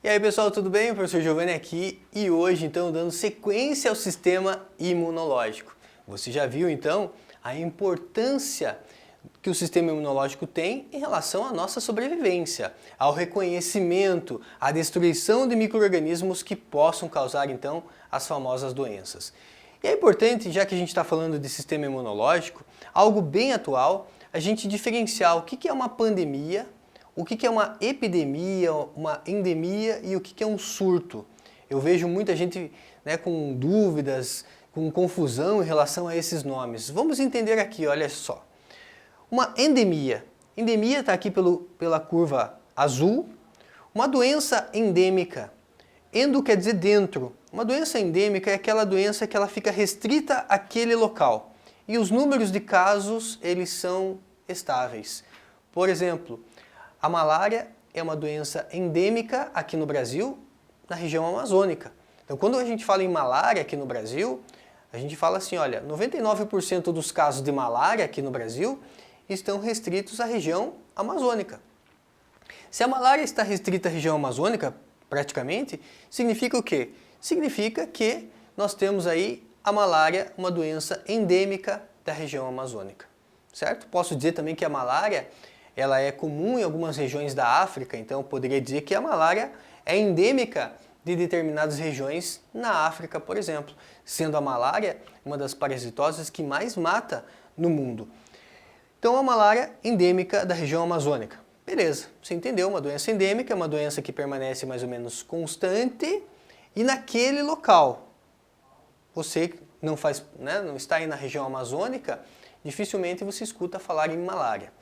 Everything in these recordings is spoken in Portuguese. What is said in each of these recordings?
E aí pessoal, tudo bem? O professor Giovanni aqui e hoje então dando sequência ao sistema imunológico. Você já viu então a importância que o sistema imunológico tem em relação à nossa sobrevivência, ao reconhecimento, à destruição de micro-organismos que possam causar então as famosas doenças. E é importante, já que a gente está falando de sistema imunológico, algo bem atual, a gente diferenciar o que é uma pandemia, o que é uma epidemia, uma endemia e o que é um surto. Eu vejo muita gente com dúvidas, com confusão em relação a esses nomes. Vamos entender aqui, olha só. Uma endemia. Endemia está aqui pela curva azul. Uma doença endêmica. Endo quer dizer dentro. Uma doença endêmica é aquela doença que ela fica restrita àquele local. E os números de casos, eles são estáveis. Por exemplo, a malária é uma doença endêmica aqui no Brasil, na região amazônica. Então, quando a gente fala em malária aqui no Brasil, a gente fala assim, olha, 99% dos casos de malária aqui no Brasil estão restritos à região amazônica. Se a malária está restrita à região amazônica, praticamente, significa o quê? Significa que nós temos aí a malária, uma doença endêmica da região amazônica, certo? Posso dizer também que a malária ela é comum em algumas regiões da África, então eu poderia dizer que a malária é endêmica de determinadas regiões na África, por exemplo, sendo a malária uma das parasitoses que mais mata no mundo. Então a malária endêmica da região amazônica. Beleza, você entendeu, uma doença endêmica é uma doença que permanece mais ou menos constante e naquele local. Você não está aí na região amazônica, dificilmente você escuta falar em malária.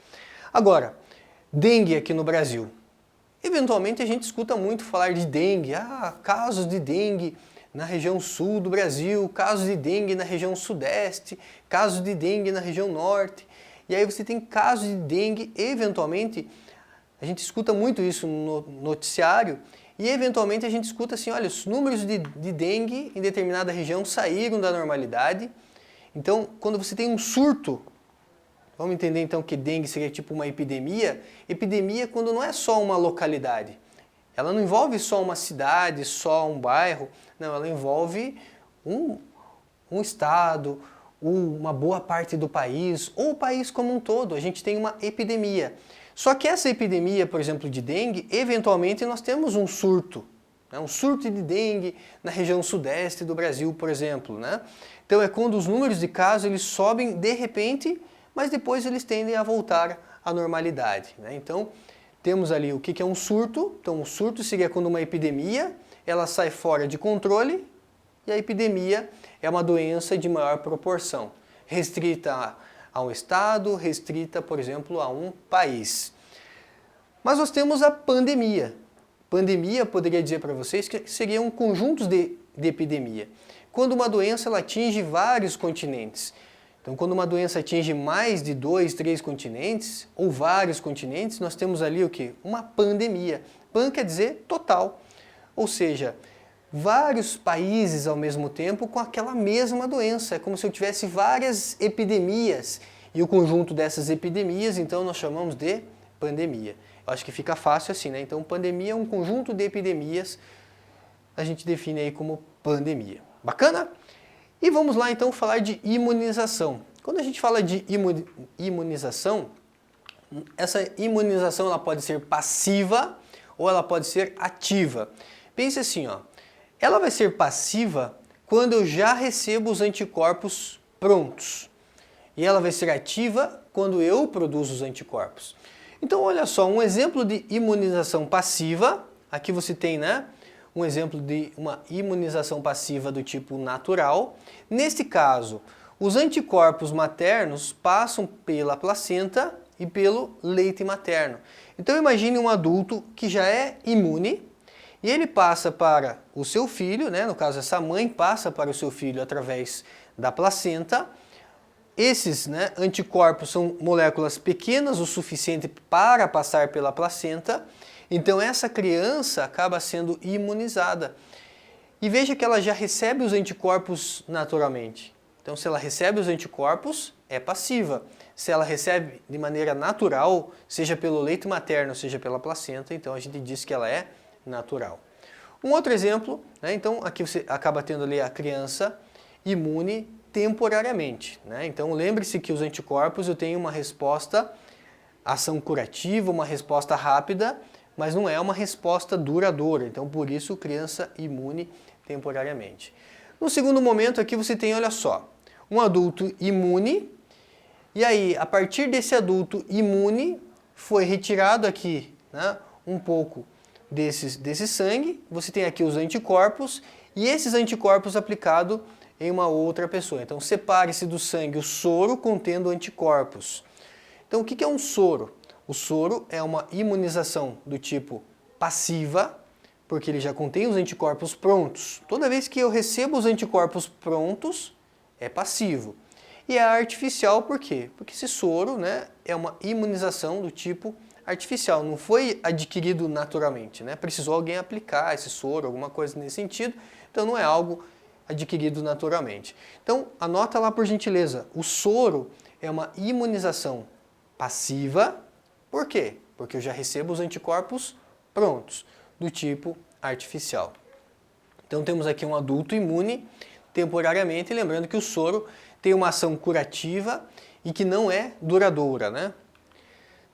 Agora, dengue aqui no Brasil. Eventualmente a gente escuta muito falar de dengue. Casos de dengue na região sul do Brasil, casos de dengue na região sudeste, casos de dengue na região norte. E aí você tem casos de dengue, eventualmente, a gente escuta muito isso no noticiário, e eventualmente a gente escuta assim, olha, os números de dengue em determinada região saíram da normalidade. Então, quando você tem um surto, vamos entender então que dengue seria tipo uma epidemia. Epidemia quando não é só uma localidade. Ela não envolve só uma cidade, só um bairro. Não, ela envolve um estado, uma boa parte do país, ou o país como um todo. A gente tem uma epidemia. Só que essa epidemia, por exemplo, de dengue, eventualmente nós temos um surto. Um surto de dengue na região sudeste do Brasil, por exemplo. Então é quando os números de casos eles sobem de repente, mas depois eles tendem a voltar à normalidade. Então, temos ali o que é um surto. Então, um surto seria quando uma epidemia ela sai fora de controle e a epidemia é uma doença de maior proporção, restrita a um estado, restrita, por exemplo, a um país. Mas nós temos a pandemia. Pandemia, poderia dizer para vocês, que seria um conjunto de epidemia. Quando uma doença ela atinge vários continentes. Então, quando uma doença atinge mais de 2, 3 continentes, ou vários continentes, nós temos ali o quê? Uma pandemia. Pan quer dizer total. Ou seja, vários países ao mesmo tempo com aquela mesma doença. É como se eu tivesse várias epidemias. E o conjunto dessas epidemias, então, nós chamamos de pandemia. Eu acho que fica fácil assim, Então, pandemia é um conjunto de epidemias, a gente define aí como pandemia. Bacana? E vamos lá então falar de imunização. Quando a gente fala de imunização, essa imunização ela pode ser passiva ou ela pode ser ativa. Pense assim, ela vai ser passiva quando eu já recebo os anticorpos prontos. E ela vai ser ativa quando eu produzo os anticorpos. Então olha só, um exemplo de imunização passiva, aqui você tem, um exemplo de uma imunização passiva do tipo natural. Neste caso, os anticorpos maternos passam pela placenta e pelo leite materno. Então imagine um adulto que já é imune e ele passa para o seu filho, no caso essa mãe passa para o seu filho através da placenta. Esses anticorpos são moléculas pequenas o suficiente para passar pela placenta. Então essa criança acaba sendo imunizada. E veja que ela já recebe os anticorpos naturalmente. Então se ela recebe os anticorpos, é passiva. Se ela recebe de maneira natural, seja pelo leite materno, seja pela placenta, então a gente diz que ela é natural. Um outro exemplo, né? Então aqui você acaba tendo ali a criança imune temporariamente, né? Então lembre-se que os anticorpos eu tenho uma resposta, ação curativa, uma resposta rápida, mas não é uma resposta duradoura. Então por isso criança imune temporariamente. No segundo momento aqui você tem, olha só, um adulto imune, e aí a partir desse adulto imune foi retirado aqui, né, um pouco desse sangue, você tem aqui os anticorpos, e esses anticorpos aplicados em uma outra pessoa. Então separe-se do sangue o soro contendo anticorpos. Então o que é um soro? O soro é uma imunização do tipo passiva, porque ele já contém os anticorpos prontos. Toda vez que eu recebo os anticorpos prontos, é passivo. E é artificial por quê? Porque esse soro, né, é uma imunização do tipo artificial, não foi adquirido naturalmente, né? Precisou alguém aplicar esse soro, alguma coisa nesse sentido, então não é algo adquirido naturalmente. Então anota lá por gentileza, o soro é uma imunização passiva, por quê? Porque eu já recebo os anticorpos prontos, do tipo artificial. Então temos aqui um adulto imune temporariamente, lembrando que o soro tem uma ação curativa e que não é duradoura, né?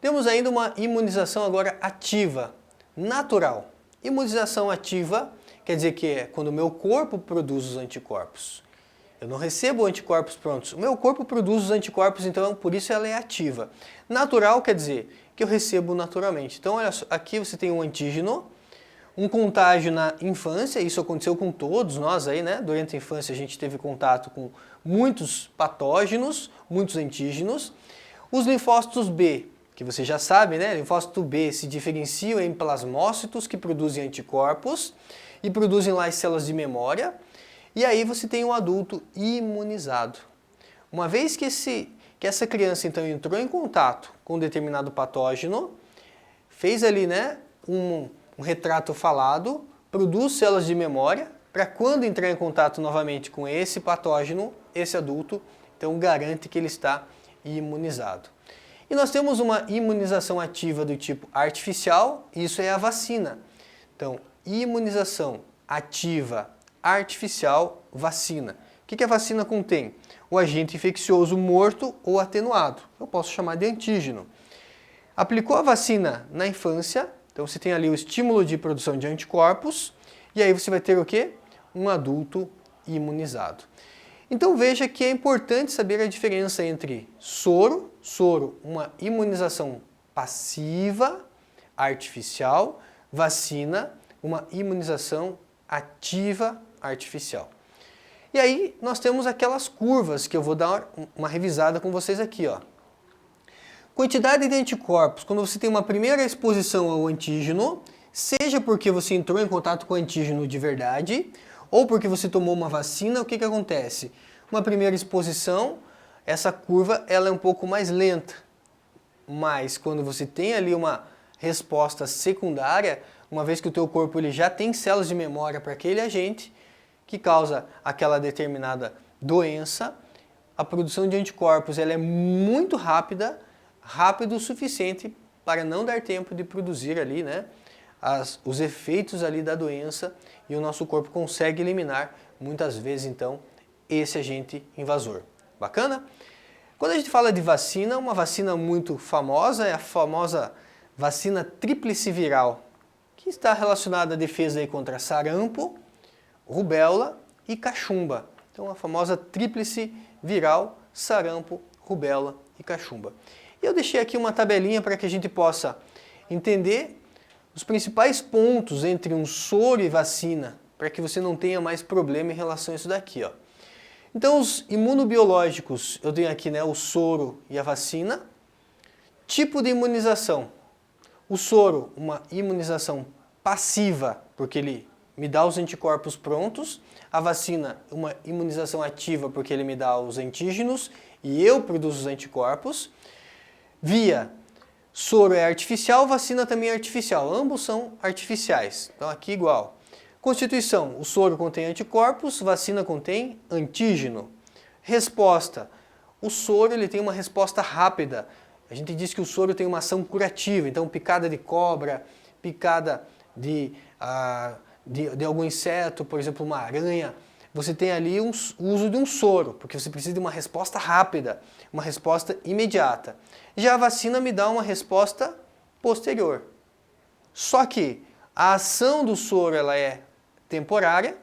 Temos ainda uma imunização agora ativa, natural. Imunização ativa quer dizer que é quando o meu corpo produz os anticorpos. Eu não recebo anticorpos prontos. O meu corpo produz os anticorpos, então por isso ela é ativa. Natural quer dizer que eu recebo naturalmente. Então olha só, aqui você tem um antígeno, um contágio na infância, isso aconteceu com todos nós aí, né? Durante a infância a gente teve contato com muitos patógenos, muitos antígenos. Os linfócitos B, que você já sabe, né? Linfócito B se diferenciam em plasmócitos que produzem anticorpos e produzem lá as células de memória. E aí você tem um adulto imunizado. Uma vez que essa criança então entrou em contato com um determinado patógeno, fez ali, né, um retrato falado, produz células de memória, para quando entrar em contato novamente com esse patógeno, esse adulto, então garante que ele está imunizado. E nós temos uma imunização ativa do tipo artificial, isso é a vacina. Então, imunização ativa artificial, vacina. O que a vacina contém? O agente infeccioso morto ou atenuado. Eu posso chamar de antígeno. Aplicou a vacina na infância, então você tem ali o estímulo de produção de anticorpos, e aí você vai ter o quê? Um adulto imunizado. Então veja que é importante saber a diferença entre soro, uma imunização passiva, artificial, vacina, uma imunização ativa, artificial. E aí nós temos aquelas curvas que eu vou dar uma revisada com vocês aqui, ó. Quantidade de anticorpos, quando você tem uma primeira exposição ao antígeno, seja porque você entrou em contato com o antígeno de verdade, ou porque você tomou uma vacina, o que acontece? Uma primeira exposição, essa curva ela é um pouco mais lenta, mas quando você tem ali uma resposta secundária, uma vez que o teu corpo ele já tem células de memória para aquele agente que causa aquela determinada doença, a produção de anticorpos ela é muito rápida, rápido o suficiente para não dar tempo de produzir ali, né, os efeitos ali da doença, e o nosso corpo consegue eliminar muitas vezes então esse agente invasor. Bacana? Quando a gente fala de vacina, uma vacina muito famosa é a famosa vacina tríplice viral, que está relacionada à defesa aí contra sarampo, rubéola e cachumba. Então a famosa tríplice viral, sarampo, rubéola e cachumba. E eu deixei aqui uma tabelinha para que a gente possa entender os principais pontos entre um soro e vacina, para que você não tenha mais problema em relação a isso daqui, ó. Então os imunobiológicos, eu tenho aqui, né, o soro e a vacina. Tipo de imunização. O soro, uma imunização passiva, porque ele me dá os anticorpos prontos. A vacina, uma imunização ativa, porque ele me dá os antígenos e eu produzo os anticorpos. Via soro é artificial, vacina também é artificial. Ambos são artificiais. Então aqui igual. Constituição, o soro contém anticorpos, vacina contém antígeno. Resposta, o soro ele tem uma resposta rápida. A gente diz que o soro tem uma ação curativa, então picada de cobra, picada de de algum inseto, por exemplo, uma aranha, você tem ali o uso de um soro, porque você precisa de uma resposta rápida, uma resposta imediata. Já a vacina me dá uma resposta posterior. Só que a ação do soro ela é temporária.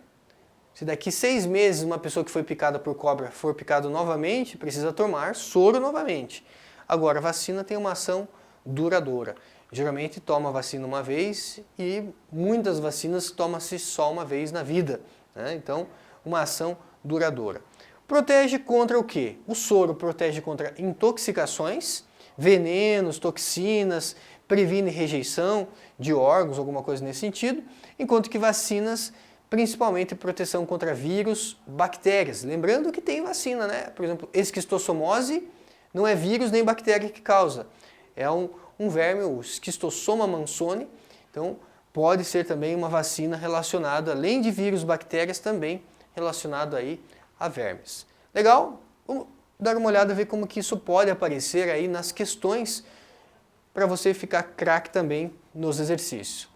Se daqui 6 meses uma pessoa que foi picada por cobra for picada novamente, precisa tomar soro novamente. Agora, a vacina tem uma ação duradoura. Geralmente toma a vacina uma vez e muitas vacinas toma-se só uma vez na vida, né? Então, uma ação duradoura. Protege contra o quê? O soro protege contra intoxicações, venenos, toxinas, previne rejeição de órgãos, alguma coisa nesse sentido, enquanto que vacinas, principalmente proteção contra vírus, bactérias. Lembrando que tem vacina, né? Por exemplo, esquistossomose não é vírus nem bactéria que causa, é um verme, o Schistosoma mansoni, então pode ser também uma vacina relacionada, além de vírus, bactérias, também relacionado aí a vermes. Legal? Vamos dar uma olhada, ver como que isso pode aparecer aí nas questões para você ficar craque também nos exercícios.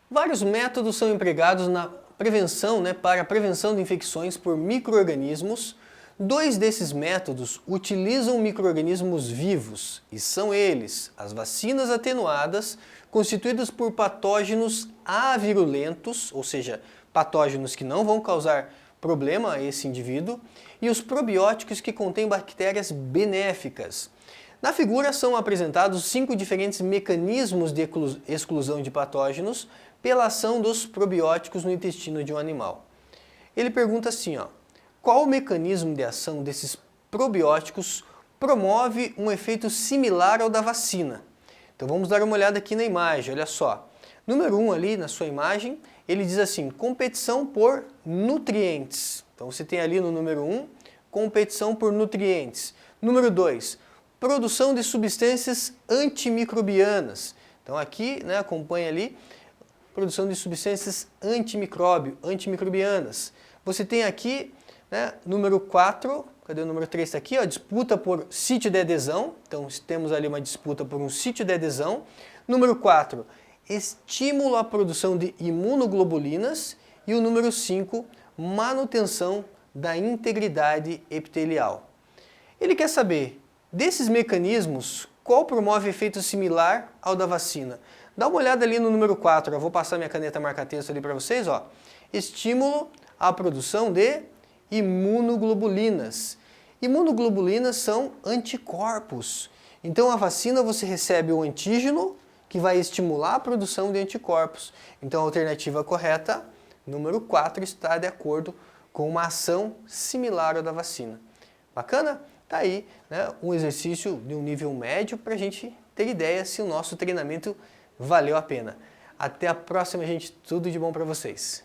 Vários métodos são empregados na prevenção, para a prevenção de infecções por micro-organismos. 2 desses métodos utilizam micro-organismos vivos e são eles as vacinas atenuadas, constituídas por patógenos avirulentos, ou seja, patógenos que não vão causar problema a esse indivíduo, e os probióticos que contêm bactérias benéficas. Na figura são apresentados 5 diferentes mecanismos de exclusão de patógenos pela ação dos probióticos no intestino de um animal. Ele pergunta assim, qual o mecanismo de ação desses probióticos promove um efeito similar ao da vacina? Então vamos dar uma olhada aqui na imagem, olha só. Número 1 ali na sua imagem, ele diz assim, competição por nutrientes. Então você tem ali no número 1, competição por nutrientes. Número 2, produção de substâncias antimicrobianas. Então aqui, acompanha ali, produção de substâncias antimicrobianas. Você tem aqui, número 4, cadê o número 3? Está aqui, disputa por sítio de adesão. Então temos ali uma disputa por um sítio de adesão. Número 4, estímulo à produção de imunoglobulinas. E o número 5, manutenção da integridade epitelial. Ele quer saber, desses mecanismos, qual promove efeito similar ao da vacina? Dá uma olhada ali no número 4, eu vou passar minha caneta marca-texto ali para vocês, estímulo à produção de imunoglobulinas. Imunoglobulinas são anticorpos. Então a vacina você recebe o antígeno que vai estimular a produção de anticorpos. Então a alternativa correta, número 4, está de acordo com uma ação similar à da vacina. Bacana? Tá aí, um exercício de um nível médio para a gente ter ideia se o nosso treinamento valeu a pena. Até a próxima, gente. Tudo de bom para vocês.